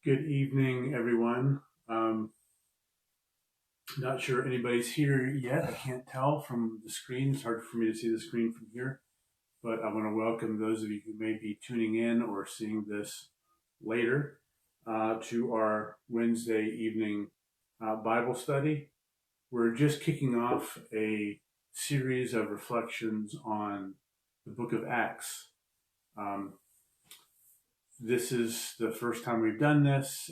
Good evening, everyone. Not sure anybody's here yet. I can't tell from the screen. It's hard for me to see the screen from here. But I want to welcome those of you who may be tuning in or seeing this later to our Wednesday evening Bible study. We're just kicking off a series of reflections on the book of Acts. Um, This is the first time we've done this.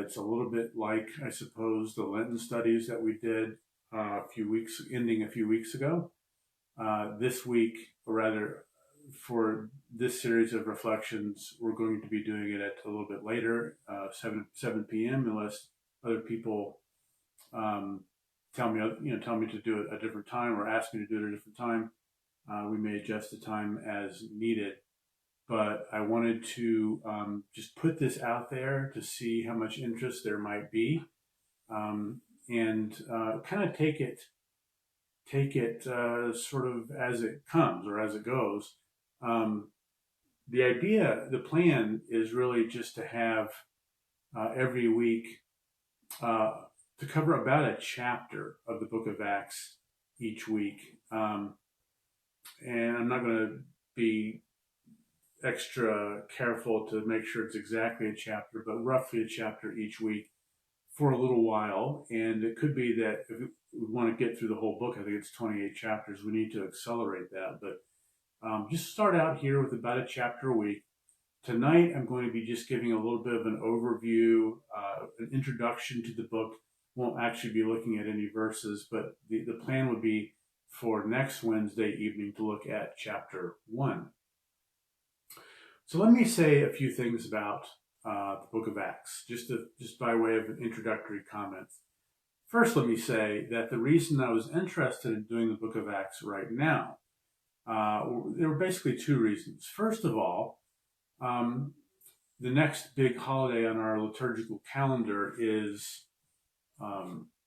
It's a little bit like, I suppose, the Lenten studies that we did ending a few weeks ago. This week, or rather, for this series of reflections, we're going to be doing it at a little bit later, 7 p.m. Unless other people tell me to do it a different time or ask me to do it at a different time. We may adjust the time as needed. But I wanted to just put this out there to see how much interest there might be, and kind of take it sort of as it comes or as it goes. Um, the plan is really just to have every week uh, to cover about a chapter of the Book of Acts each week, and I'm not going to be extra careful to make sure it's exactly a chapter, but roughly a chapter each week for a little while. And it could be that if we want to get through the whole book, I think it's 28 chapters, we need to accelerate that. But just start out here with about a chapter a week. Tonight, I'm going to be just giving a little bit of an overview, an introduction to the book. Won't actually be looking at any verses, but the plan would be for next Wednesday evening to look at chapter 1. So let me say a few things about the book of Acts, just by way of an introductory comment. First, let me say that the reason I was interested in doing the book of Acts right now, there were basically two reasons. First of all, the next big holiday on our liturgical calendar is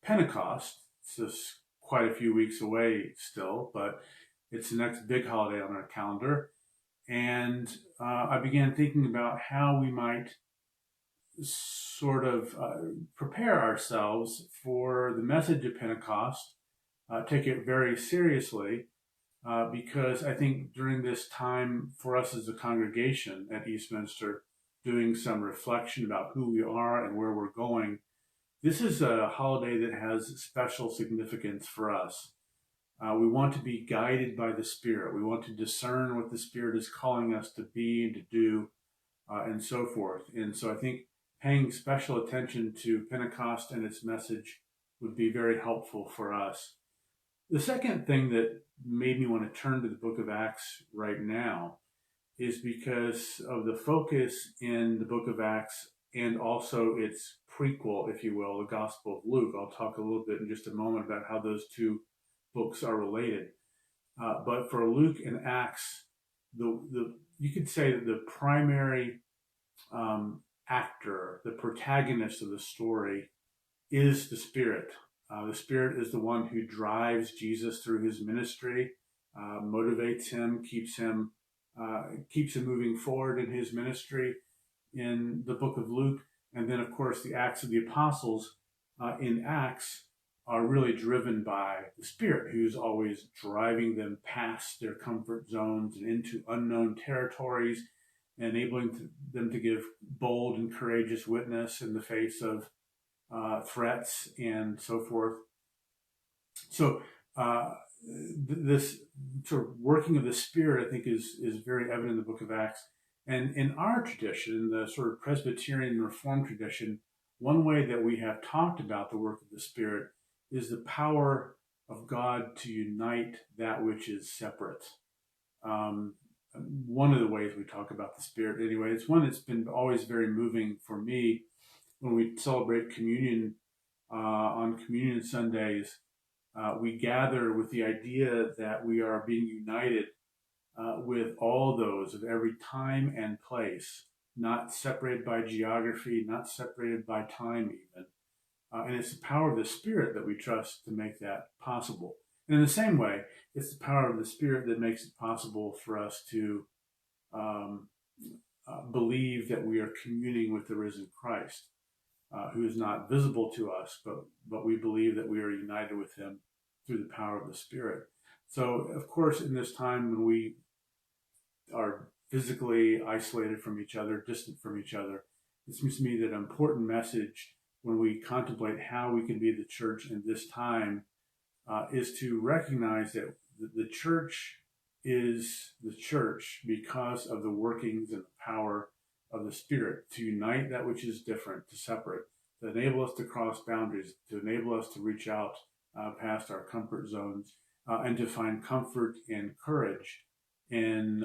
Pentecost. It's just quite a few weeks away still, but it's the next big holiday on our calendar. And I began thinking about how we might sort of prepare ourselves for the message of Pentecost, take it very seriously, because I think during this time for us as a congregation at Eastminster, doing some reflection about who we are and where we're going, this is a holiday that has special significance for us. We want to be guided by the Spirit. We want to discern what the Spirit is calling us to be and to do, and so forth. And so I think paying special attention to Pentecost and its message would be very helpful for us. The second thing that made me want to turn to the book of Acts right now is because of the focus in the book of Acts and also its prequel, if you will, the Gospel of Luke. I'll talk a little bit in just a moment about how those two books are related. But for Luke and Acts, you could say that the primary actor, the protagonist of the story, is the Spirit. The Spirit is the one who drives Jesus through his ministry, motivates him, keeps him moving forward in his ministry in the book of Luke. And then, of course, the Acts of the Apostles in Acts are really driven by the Spirit, who's always driving them past their comfort zones and into unknown territories, enabling them to give bold and courageous witness in the face of threats and so forth. So this sort of working of the Spirit, I think, is very evident in the book of Acts. And in our tradition, the sort of Presbyterian Reformed tradition, one way that we have talked about the work of the Spirit is the power of God to unite that which is separate. One of the ways we talk about the Spirit, anyway, it's one that's been always very moving for me when we celebrate communion on Communion Sundays. We gather with the idea that we are being united with all those of every time and place, not separated by geography, not separated by time even. And it's the power of the Spirit that we trust to make that possible. And in the same way, it's the power of the Spirit that makes it possible for us to believe that we are communing with the risen Christ, who is not visible to us, but we believe that we are united with him through the power of the Spirit. So, of course, in this time when we are physically isolated from each other, distant from each other, it seems to me that an important message when we contemplate how we can be the church in this time is to recognize that the church is the church because of the workings and the power of the Spirit to unite that which is different, to separate, to enable us to cross boundaries, to enable us to reach out past our comfort zones, and to find comfort and courage in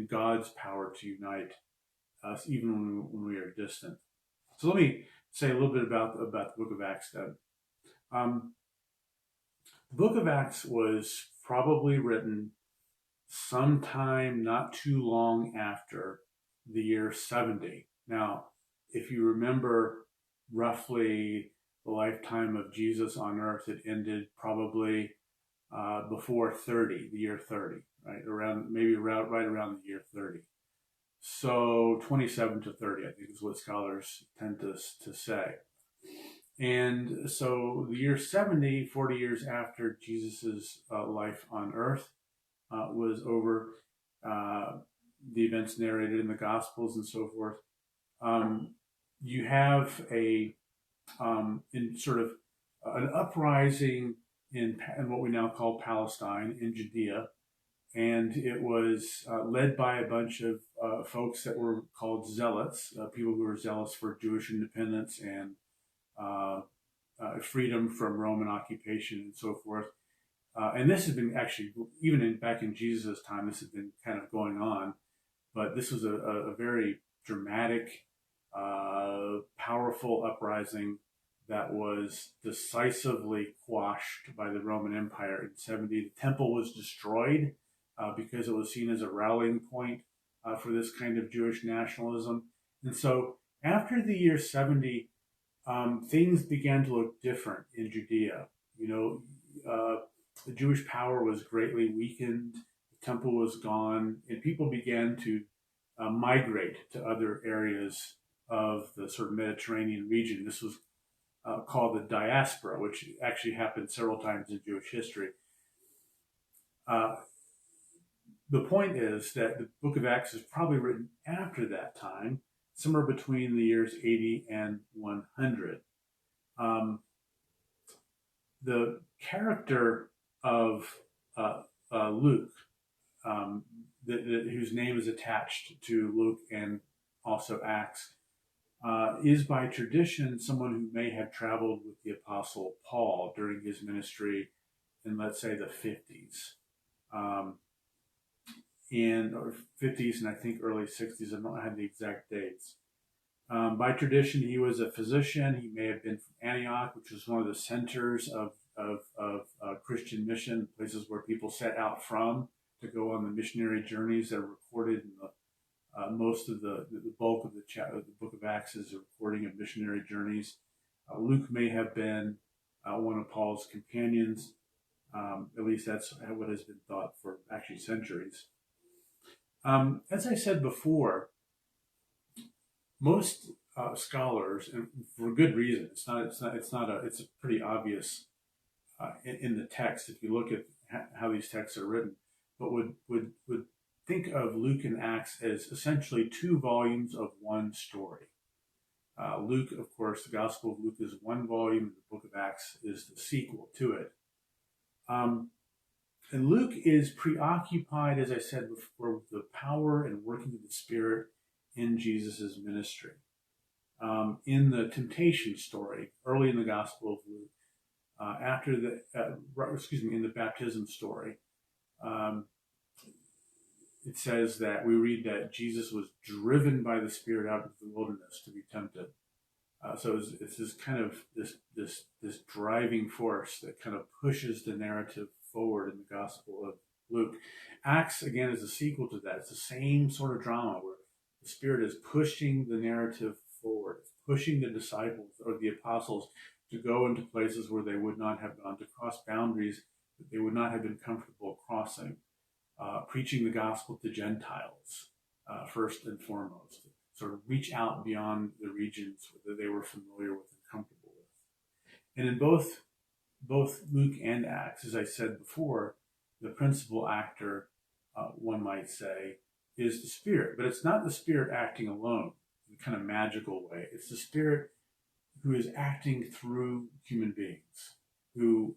God's power to unite us even when we are distant. So let me say a little bit about the book of Acts then. The book of Acts was probably written sometime not too long after the year 70. Now, if you remember roughly the lifetime of Jesus on earth, it ended probably before 30, the year 30, right? Right around the year 30. So 27 to 30, I think, is what scholars tend to say. And so the year 70, 40 years after Jesus' life on earth was over, the events narrated in the Gospels and so forth, you have in sort of an uprising in what we now call Palestine, in Judea. And it was led by a bunch of folks that were called zealots, people who were zealous for Jewish independence and freedom from Roman occupation and so forth. And this has been actually, even back in Jesus' time, this has been kind of going on. But this was a very dramatic, powerful uprising that was decisively quashed by the Roman Empire in 70. The temple was destroyed because it was seen as a rallying point for this kind of Jewish nationalism. And so after the year 70, things began to look different in Judea. The Jewish power was greatly weakened, the temple was gone, and people began to migrate to other areas of the sort of Mediterranean region. This was called the diaspora, which actually happened several times in Jewish history. The point is that the book of Acts is probably written after that time, somewhere between the years 80 and 100. The character of Luke, whose name is attached to Luke and also Acts, is by tradition someone who may have traveled with the Apostle Paul during his ministry in, let's say, the 50s. Or 50s and I think early 60s. I don't have the exact dates. By tradition, he was a physician. He may have been from Antioch, which was one of the centers of Christian mission, places where people set out from to go on the missionary journeys that are recorded in most of the bulk of the book of Acts is a recording of missionary journeys. Luke may have been one of Paul's companions. At least that's what has been thought for actually centuries. As I said before, most scholars, and for good reason, it's pretty obvious in the text if you look at how these texts are written, but would think of Luke and Acts as essentially two volumes of one story. Luke, of course, the Gospel of Luke is one volume, the book of Acts is the sequel to it. And Luke is preoccupied, as I said before, with the power and working of the Spirit in Jesus' ministry. In the temptation story, early in the Gospel of Luke, in the baptism story, it says that we read that Jesus was driven by the Spirit out into the wilderness to be tempted. So it's this kind of this driving force that kind of pushes the narrative forward in the Gospel of Luke. Acts, again, is a sequel to that. It's the same sort of drama where the Spirit is pushing the narrative forward, pushing the disciples or the apostles to go into places where they would not have gone, to cross boundaries that they would not have been comfortable crossing, preaching the gospel to Gentiles. first and foremost, sort of reach out beyond the regions that they were familiar with and comfortable with. And in both Luke and Acts, as I said before, the principal actor, one might say, is the Spirit. But it's not the Spirit acting alone in a kind of magical way. It's the Spirit who is acting through human beings, who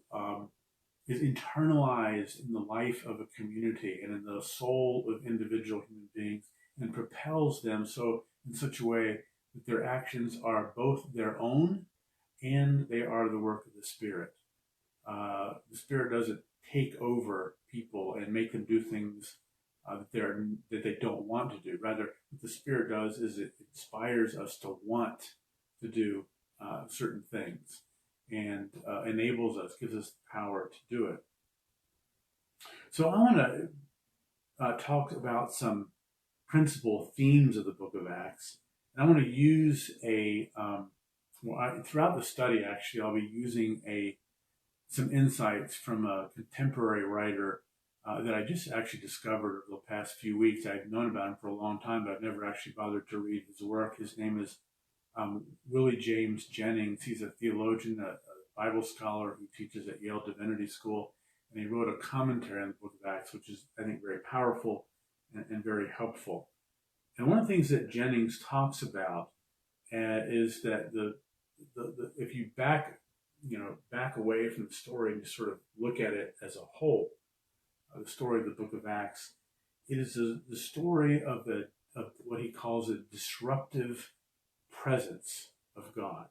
is internalized in the life of a community and in the soul of individual human beings, and propels them so in such a way that their actions are both their own and they are the work of the Spirit. The Spirit doesn't take over people and make them do things that they don't want to do. Rather, what the Spirit does is it inspires us to want to do certain things, and enables us, gives us the power to do it. So I want to talk about some principal themes of the book of Acts. And I want to use throughout the study, actually, I'll be using some insights from a contemporary writer that I just actually discovered over the past few weeks. I've known about him for a long time, but I've never actually bothered to read his work. His name is Willie James Jennings. He's a theologian, a Bible scholar who teaches at Yale Divinity School, and he wrote a commentary on the book of Acts, which is, I think, very powerful and very helpful. And one of the things that Jennings talks about is that if you back away from the story and just sort of look at it as a whole, the story of the book of Acts, it is the story of what he calls a disruptive presence of God.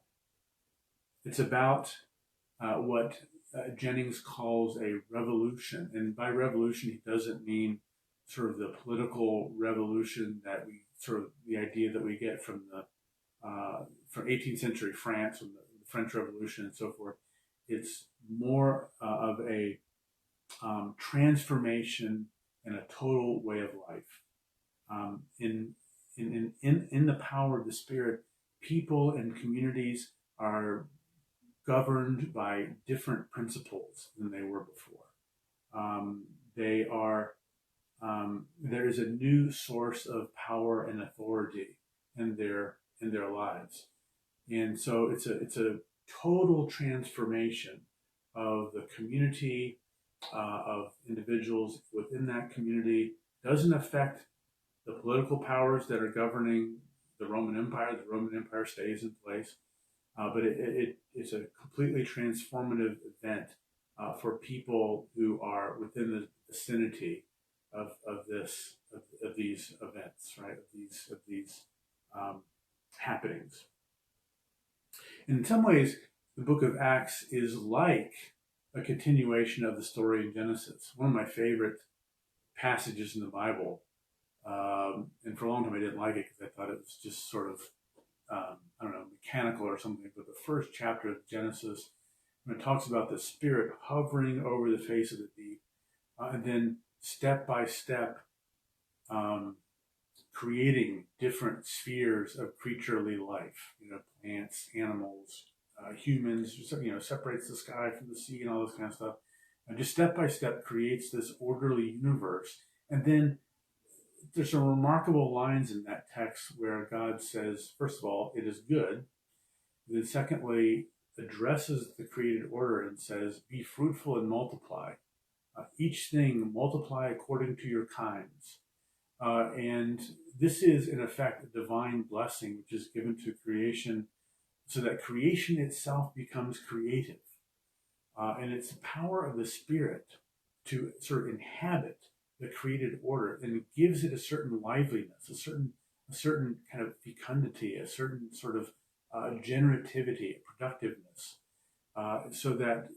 It's about what Jennings calls a revolution. And by revolution, he doesn't mean sort of the political revolution the idea that we get from 18th century France and the French Revolution and so forth. It's more of a transformation and a total way of life. In the power of the Spirit, people and communities are governed by different principles than they were before. There is a new source of power and authority in their lives, and so it's a total transformation of the community, of individuals within that community. Doesn't affect the political powers that are governing the Roman Empire. The Roman Empire stays in place, but it's a completely transformative event for people who are within the vicinity of these events, right? Of these happenings. And in some ways, the book of Acts is like a continuation of the story in Genesis. One of my favorite passages in the Bible. And for a long time I didn't like it because I thought it was just sort of, mechanical or something. But the first chapter of Genesis, when it talks about the Spirit hovering over the face of the deep, and then step by step, creating different spheres of creaturely life, plants, animals, humans, separates the sky from the sea and all this kind of stuff. And just step by step creates this orderly universe. And then there's some remarkable lines in that text where God says, first of all, it is good. Then secondly, addresses the created order and says, be fruitful and multiply. Each thing multiply according to your kinds. And this is, in effect, a divine blessing which is given to creation so that creation itself becomes creative. And it's the power of the Spirit to sort of inhabit the created order, and it gives it a certain liveliness, a certain kind of fecundity, a certain sort of generativity, productiveness, so that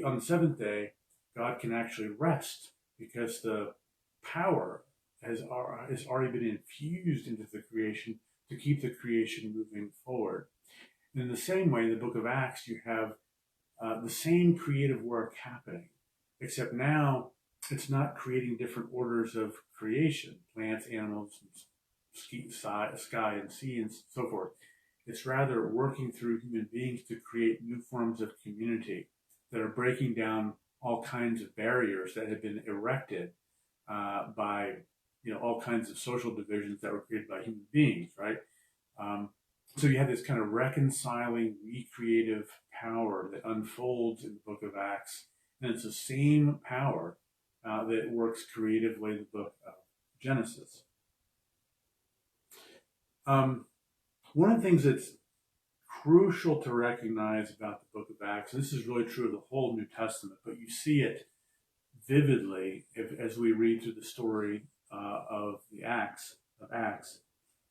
on the seventh day, God can actually rest because the power has already been infused into the creation to keep the creation moving forward. And in the same way, in the book of Acts, you have the same creative work happening, except now it's not creating different orders of creation, plants, animals, sky and sea and so forth. It's rather working through human beings to create new forms of community that are breaking down all kinds of barriers that have been erected by all kinds of social divisions that were created by human beings, right? Um, so you have this kind of reconciling, recreative power that unfolds in the book of Acts. And it's the same power that works creatively in the book of Genesis. One of the things that's crucial to recognize about the book of Acts, and this is really true of the whole New Testament, but you see it vividly as we read through the story of Acts,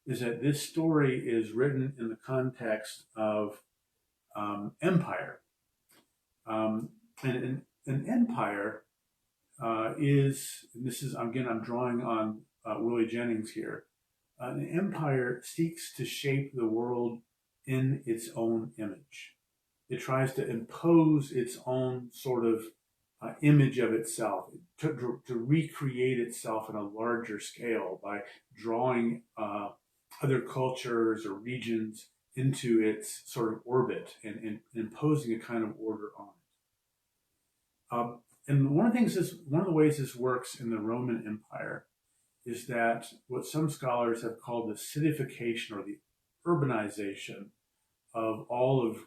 is that this story is written in the context of empire. And an empire is, and this is, again, I'm drawing on Willie Jennings here, an empire seeks to shape the world in its own image. It tries to impose its own sort of image of itself, to recreate itself on a larger scale by drawing other cultures or regions into its sort of orbit and imposing a kind of order on it. And one of the ways this works in the Roman Empire is that what some scholars have called the cityfication or the urbanization of all of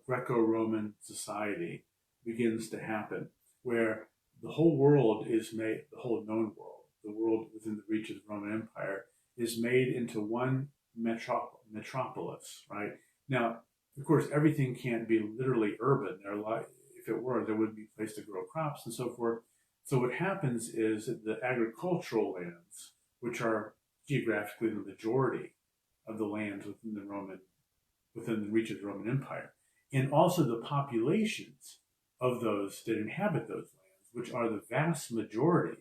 Greco-Roman society begins to happen, where the whole world is made, the whole known world, the world within the reach of the Roman Empire, is made into one metropolis, right? Now, of course, everything can't be literally urban. If it were, there wouldn't be a place to grow crops and so forth. So what happens is that the agricultural lands, which are geographically the majority of the lands within the reach of the Roman Empire, and also the populations of those that inhabit those lands, which are the vast majority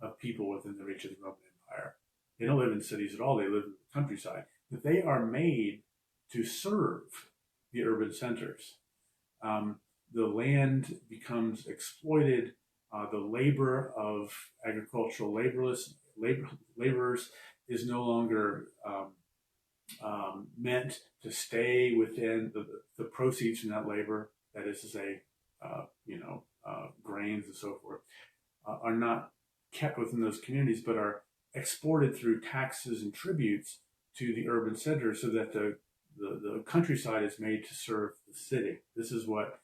of people within the reach of the Roman Empire. They don't live in cities at all, they live in the countryside, but they are made to serve the urban centers. The land becomes exploited. The labor of agricultural laborers is no longer meant to stay within the proceeds from that labor. That is to say, grains and so forth, are not kept within those communities, but are exported through taxes and tributes to the urban center, so that the countryside is made to serve the city. This is what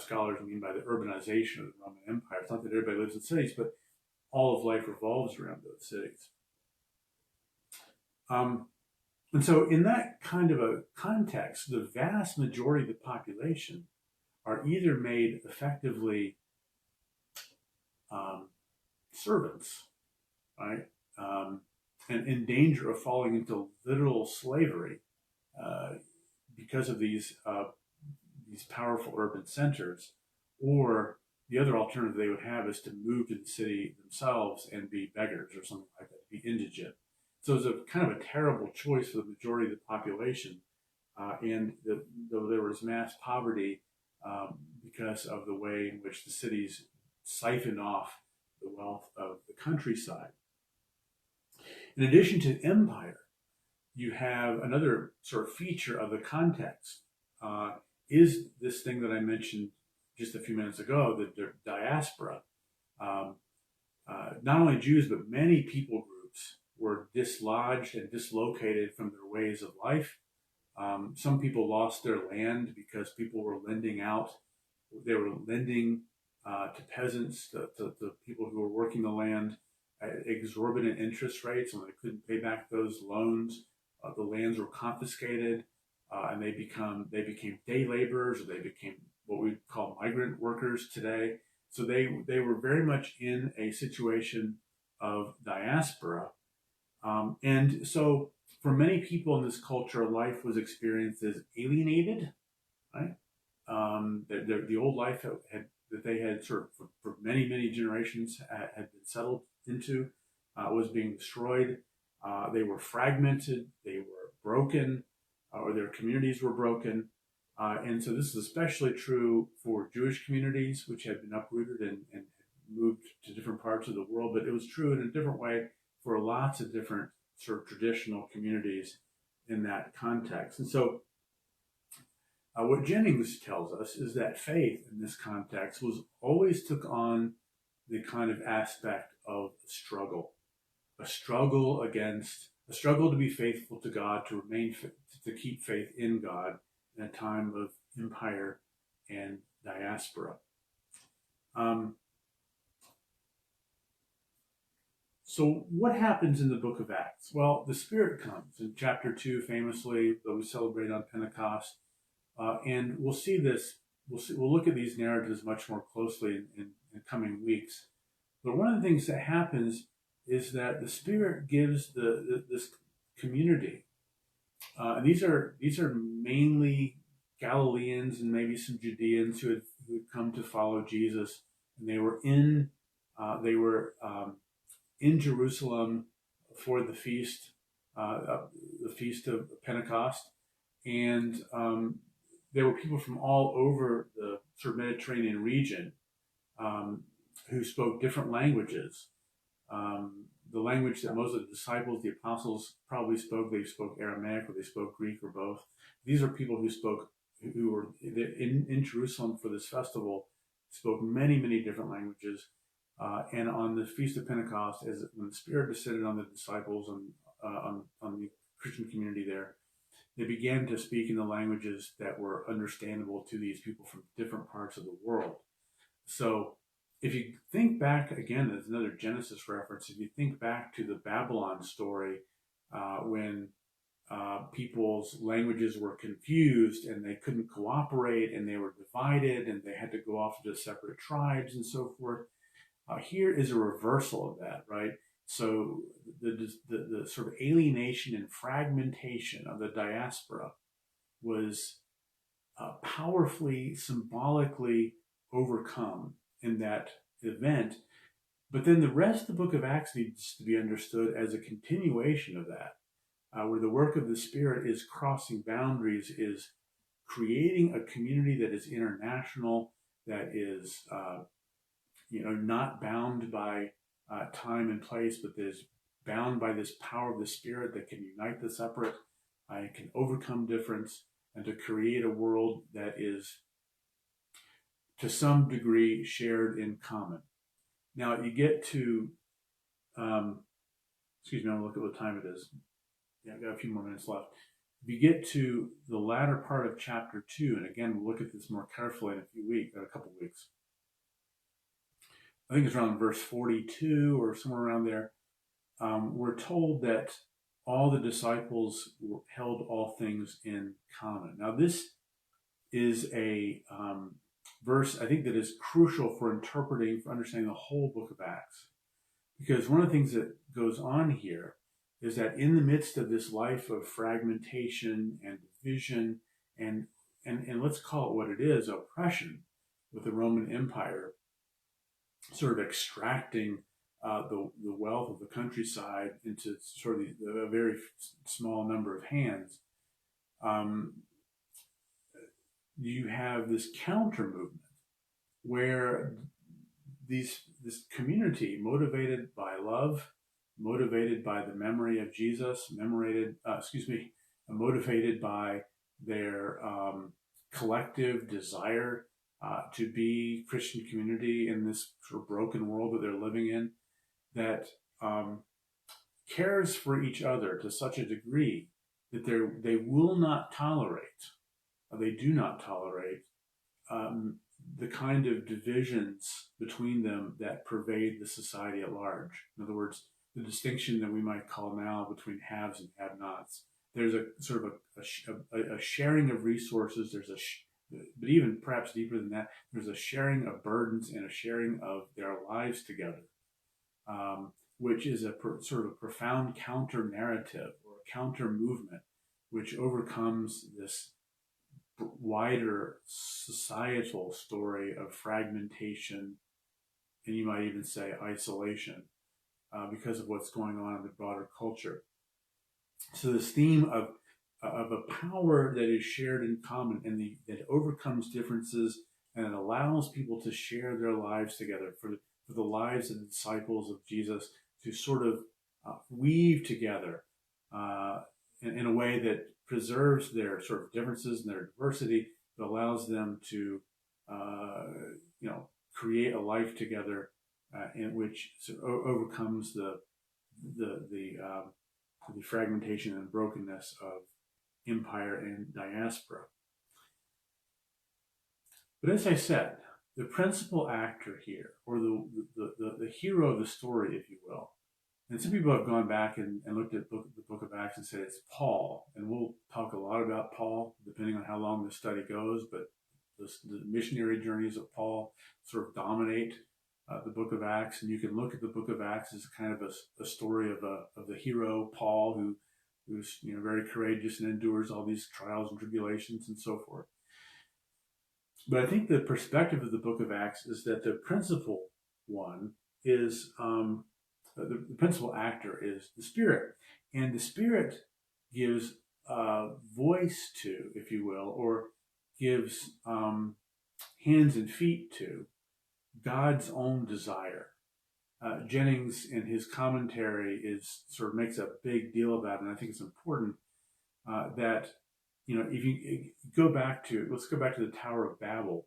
scholars mean by the urbanization of the Roman Empire. It's not that everybody lives in cities, but all of life revolves around those cities. And so in that kind of a context, the vast majority of the population are either made effectively servants, right? And in danger of falling into literal slavery because of these powerful urban centers, or the other alternative they would have is to move to the city themselves and be beggars or something like that, be indigent. So it's a kind of a terrible choice for the majority of the population, and though there was mass poverty because of the way in which the cities siphoned off the wealth of the countryside. In addition to empire, you have another sort of feature of the context, is this thing that I mentioned just a few minutes ago, the diaspora. Not only Jews, but many people groups were dislodged and dislocated from their ways of life. Some people lost their land because people were lending out. They were lending to peasants, to people who were working the land at exorbitant interest rates, and when they couldn't pay back those loans, the lands were confiscated, and they became day laborers, or they became what we call migrant workers today. So they were very much in a situation of diaspora. And so for many people in this culture, life was experienced as alienated, right? The old life that they had sort of for many, many generations had been settled into was being destroyed. They were fragmented, they were broken, or their communities were broken. And so this is especially true for Jewish communities, which had been uprooted and moved to different parts of the world. But it was true in a different way for lots of different sort of traditional communities in that context. And so what Jennings tells us is that faith in this context always took on the kind of aspect of struggle. a struggle to be faithful to God, to keep faith in God in a time of empire and diaspora. So what happens in the book of Acts? Well, the Spirit comes in chapter 2, famously, that we celebrate on Pentecost. And we'll see this, we'll look at these narratives much more closely in coming weeks. But one of the things that happens is that the Spirit gives this community, and these are mainly Galileans and maybe some Judeans who had come to follow Jesus, and they were in Jerusalem for the feast of Pentecost, and there were people from all over the sort of Mediterranean region who spoke different languages. The language that most of the disciples, the apostles, probably spoke, they spoke Aramaic or they spoke Greek or both. These are people who were in Jerusalem for this festival, spoke many, many different languages. And on the Feast of Pentecost, when the Spirit descended on the disciples and on the Christian community there, they began to speak in the languages that were understandable to these people from different parts of the world. So if you think back, again, there's another Genesis reference, if you think back to the Babylon story, when people's languages were confused and they couldn't cooperate and they were divided and they had to go off into separate tribes and so forth. Here is a reversal of that, right? So the sort of alienation and fragmentation of the diaspora was powerfully, symbolically overcome in that event. But then the rest of the book of Acts needs to be understood as a continuation of that, where the work of the Spirit is crossing boundaries, is creating a community that is international, that is not bound by time and place, but is bound by this power of the Spirit that can unite the separate, can overcome difference, and to create a world that is, to some degree, shared in common. Now, you get to, excuse me, I'll look at what time it is. Yeah, I've got a few more minutes left. If you get to the latter part of chapter 2, and again, we'll look at this more carefully in a couple weeks. I think it's around verse 42 or somewhere around there. We're told that all the disciples held all things in common. Now, this is a verse, I think, that is crucial for understanding the whole book of Acts. Because one of the things that goes on here is that in the midst of this life of fragmentation and division and let's call it what it is, oppression with the Roman Empire, sort of extracting the wealth of the countryside into sort of a very small number of hands, you have this counter movement where this community, motivated by love, motivated by the memory of Jesus, motivated by their collective desire to be Christian community in this sort of broken world that they're living in, that cares for each other to such a degree that they will not tolerate, they do not tolerate the kind of divisions between them that pervade the society at large. In other words, the distinction that we might call now between haves and have-nots. There's a sort of a sharing of resources. But even perhaps deeper than that, there's a sharing of burdens and a sharing of their lives together, which is a sort of a profound counter narrative or counter movement, which overcomes this wider societal story of fragmentation, and you might even say isolation, because of what's going on in the broader culture. So this theme of a power that is shared in common and that overcomes differences and it allows people to share their lives together, for the lives of the disciples of Jesus to sort of weave together in a way that preserves their sort of differences and their diversity, but allows them to create a life together in which sort of overcomes the the fragmentation and brokenness of empire and diaspora. But as I said, the principal actor here, or the hero of the story, if you will, and some people have gone back and looked at the book of Acts and said it's Paul. And we'll talk a lot about Paul, depending on how long the study goes, but the missionary journeys of Paul sort of dominate the book of Acts. And you can look at the book of Acts as kind of a story of the hero, Paul, who's very courageous and endures all these trials and tribulations and so forth. But I think the perspective of the book of Acts is that the principal one is, the principal actor is the Spirit. And the Spirit gives voice to, if you will, or gives hands and feet to God's own desire. Jennings, in his commentary, sort of makes a big deal about it, and I think it's important that, if you let's go back to the Tower of Babel.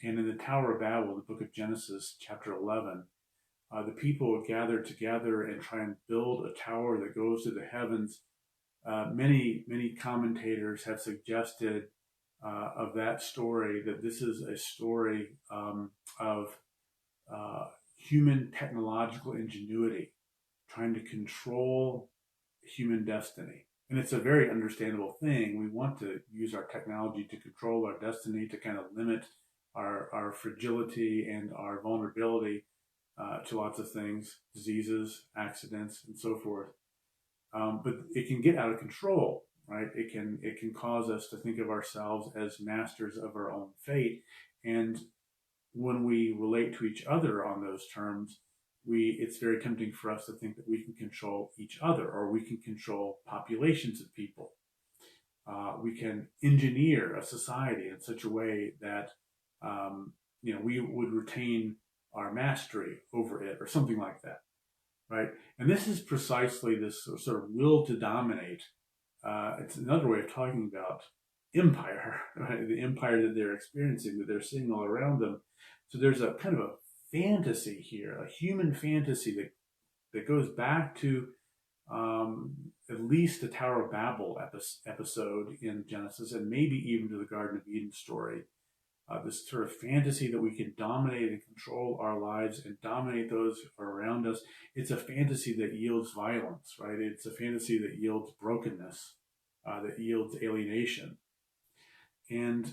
And in the Tower of Babel, the book of Genesis, chapter 11, the people gathered together and try and build a tower that goes to the heavens. Many commentators have suggested of that story that this is a story of human technological ingenuity trying to control human destiny. And it's a very understandable thing. We want to use our technology to control our destiny, to kind of limit our fragility and our vulnerability to lots of things, diseases, accidents, and so forth. But it can get out of control, right? It can cause us to think of ourselves as masters of our own fate. And when we relate to each other on those terms, it's very tempting for us to think that we can control each other, or we can control populations of people. We can engineer a society in such a way that we would retain our mastery over it, or something like that, right? And this is precisely this sort of will to dominate. It's another way of talking about empire, right? The empire that they're experiencing, that they're seeing all around them. So there's a kind of a fantasy here, a human fantasy that goes back to at least the Tower of Babel episode in Genesis, and maybe even to the Garden of Eden story. This sort of fantasy that we can dominate and control our lives and dominate those around us. It's a fantasy that yields violence, right? It's a fantasy that yields brokenness, that yields alienation. And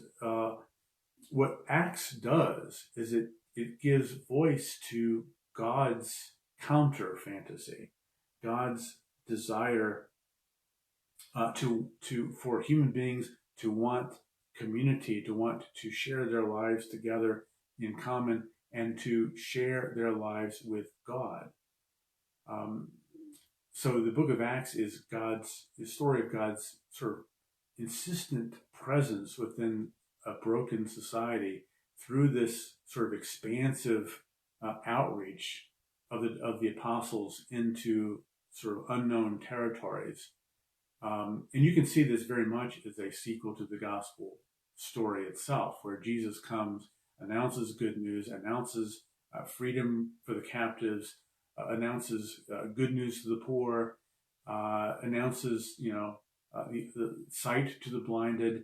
what Acts does is it gives voice to God's counter fantasy, God's desire for human beings to want community, to want to share their lives together in common, and to share their lives with God. So the book of Acts is the story of God's sort of insistent presence within a broken society through this sort of expansive outreach of the apostles into sort of unknown territories. And you can see this very much as a sequel to the gospel story itself, where Jesus comes, announces good news, announces freedom for the captives, announces good news to the poor, announces the sight to the blinded,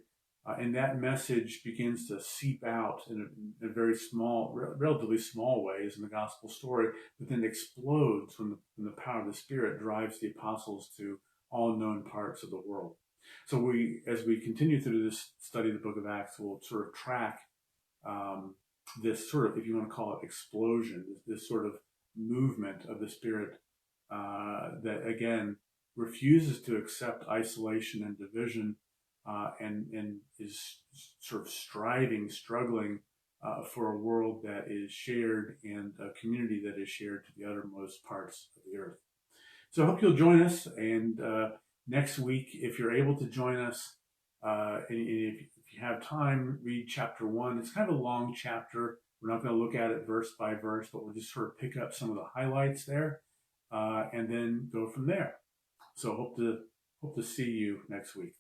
and that message begins to seep out in a very small, relatively small ways in the gospel story, but then explodes when the power of the Spirit drives the apostles to all known parts of the world. So as we continue through this study of the book of Acts, we'll sort of track this sort of, if you want to call it explosion, this sort of movement of the Spirit that, again, refuses to accept isolation and division, and is sort of struggling for a world that is shared and a community that is shared to the uttermost parts of the earth. So I hope you'll join us, and next week, if you're able to join us, and if you have time, read chapter 1. It's kind of a long chapter. We're not going to look at it verse by verse, but we'll just sort of pick up some of the highlights there, and then go from there. So hope to see you next week.